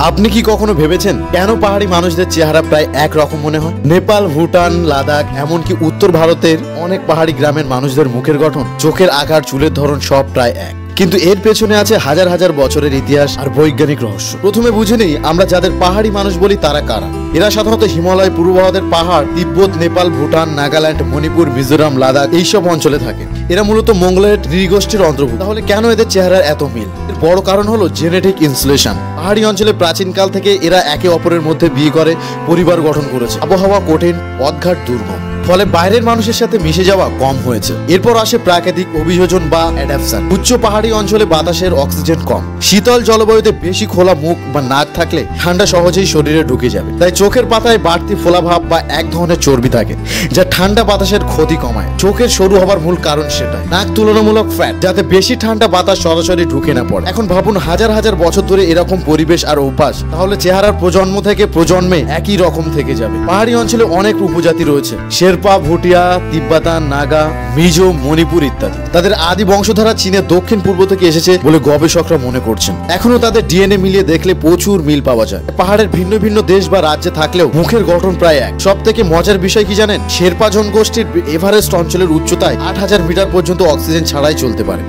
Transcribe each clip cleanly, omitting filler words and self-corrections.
আপনি কি কখনো ভেবেছেন কেন পাহাড়ি মানুষদের চেহারা প্রায় এক রকম মনে হয়? নেপাল, ভুটান, লাদাখ, এমনকি উত্তর ভারতের অনেক পাহাড়ি গ্রামের মানুষদের মুখের গঠন, চোখের আকার, চুলের ধরন সব প্রায় এক। কিন্তু এর পেছনে আছে হাজার হাজার বছরের ইতিহাস আর বৈজ্ঞানিক রহস্য। প্রথমে বুঝে নেই আমরা যাদের পাহাড়ি মানুষ বলি তারা কারা। এরা সাধারণত হিমালয়, পূর্ব ভারতের পাহাড়, তিব্বত, নেপাল, ভুটান, নাগাল্যান্ড, মণিপুর, মিজোরাম, লাদাখ এইসব অঞ্চলে থাকে। এরা মূলত মঙ্গোলয়েড নৃগোষ্ঠীর অন্তর্ভুক্ত। তাহলে কেন এদের চেহারার এত মিল? এর বড় কারণ হলো জেনেটিক ইনসুলেশন। পাহাড়ি অঞ্চলে প্রাচীনকাল থেকে এরা একে অপরের মধ্যে বিয়ে করে পরিবার গঠন করেছে। আবহাওয়া কঠিন, পথঘাট দুর্গম, ফলে বাইরের মানুষের সাথে মিশে যাওয়া কম হয়েছে। এরপর আসে প্রাকৃতিক অভিযোজন বা অ্যাডাপশন। উচ্চ পাহাড়ি অঞ্চলে বাতাসের অক্সিজেন কম, শীতল জলবায়ুতে বেশি খোলা মুখ বা নাক থাকলে ঠান্ডা সহজেই শরীরে ঢুকে যাবে। তাই চোখের পাতায় বাড়তি ফোলাভাব বা এক ধরনের চর্বি থাকে, যা ঠান্ডা বাতাসের ক্ষতি কমায়। চোখের সরু হবার মূল কারণ সেটাই। নাক তুলনামূলক ফ্যাট, যাতে বেশি ঠান্ডা বাতাস সরাসরি ঢুকে না পড়ে। এখন ভাবুন, হাজার হাজার বছর ধরে এরকম পরিবেশ আর অভ্যাস, তাহলে চেহারার প্রজন্ম থেকে প্রজন্মে একই রকম থেকে যাবে। পাহাড়ি অঞ্চলে অনেক উপজাতি রয়েছে, শেরপা, ভুটিয়া, তিব্বতান, নাগা, মিজো, মণিপুর ইত্যাদি। তাদের আদি বংশধারা চীনের দক্ষিণ পূর্ব থেকে এসেছে বলে গবেষকরা মনে করছেন। এখনো তাদের ডিএনএ মিলিয়ে দেখলে প্রচুর মিল পাওয়া যায়। পাহাড়ের ভিন্ন ভিন্ন দেশ বা রাজ্যে থাকলেও মুখের গঠন প্রায় এক। সব থেকে মজার বিষয় কি জানেন? শেরপা জনগোষ্ঠীর এভারেস্ট অঞ্চলের উচ্চতায় ৮,০০০ মিটার পর্যন্ত অক্সিজেন ছাড়াই চলতে পারে।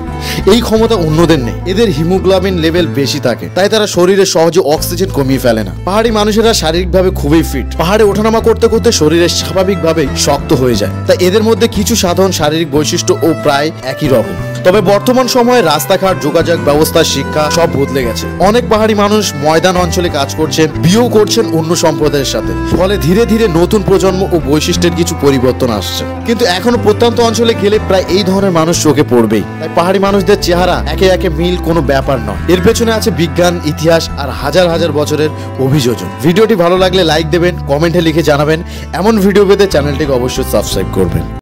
এই ক্ষমতা অন্যদের নেই। এদের হিমোগ্লোবিন লেভেল বেশি থাকে, তাই তারা শরীরে সহজে অক্সিজেন কমিয়ে ফেলে না। পাহাড়ি মানুষেরা শারীরিকভাবে খুবই ফিট। পাহাড়ে ওঠানামা করতে করতে শরীরে স্বাভাবিকভাবেই শক্ত হয়ে যায়। তাই এদের মধ্যে কিছু সাধারণ শারীরিক বৈশিষ্ট্য ও প্রায় একই রকম। তবে বর্তমান সময়ে রাস্তাঘাট, যোগাযোগ ব্যবস্থা, শিক্ষা সব বদলে গেছে। অনেক পাহাড়ি মানুষ ময়দান অঞ্চলে কাজ করছেন, বিয়েও করছেন অন্য সম্প্রদায়ের সাথে। ফলে ধীরে ধীরে নতুন প্রজন্ম ও বৈশিষ্ট্যের কিছু পরিবর্তন আসছে। কিন্তু এখনো প্রত্যন্ত অঞ্চলে গেলে প্রায় এই ধরনের মানুষ চোখে পড়বেই। তাই পাহাড়ি মানুষদের চেহারা একে একে মিল কোনো ব্যাপার নয়। এর পেছনে আছে বিজ্ঞান, ইতিহাস আর হাজার হাজার বছরের অভিযোজন। ভিডিওটি ভালো লাগলে লাইক দেবেন, কমেন্টে লিখে জানাবেন। এমন ভিডিও পেতে চ্যানেলটিকে অবশ্যই সাবস্ক্রাইব করবেন।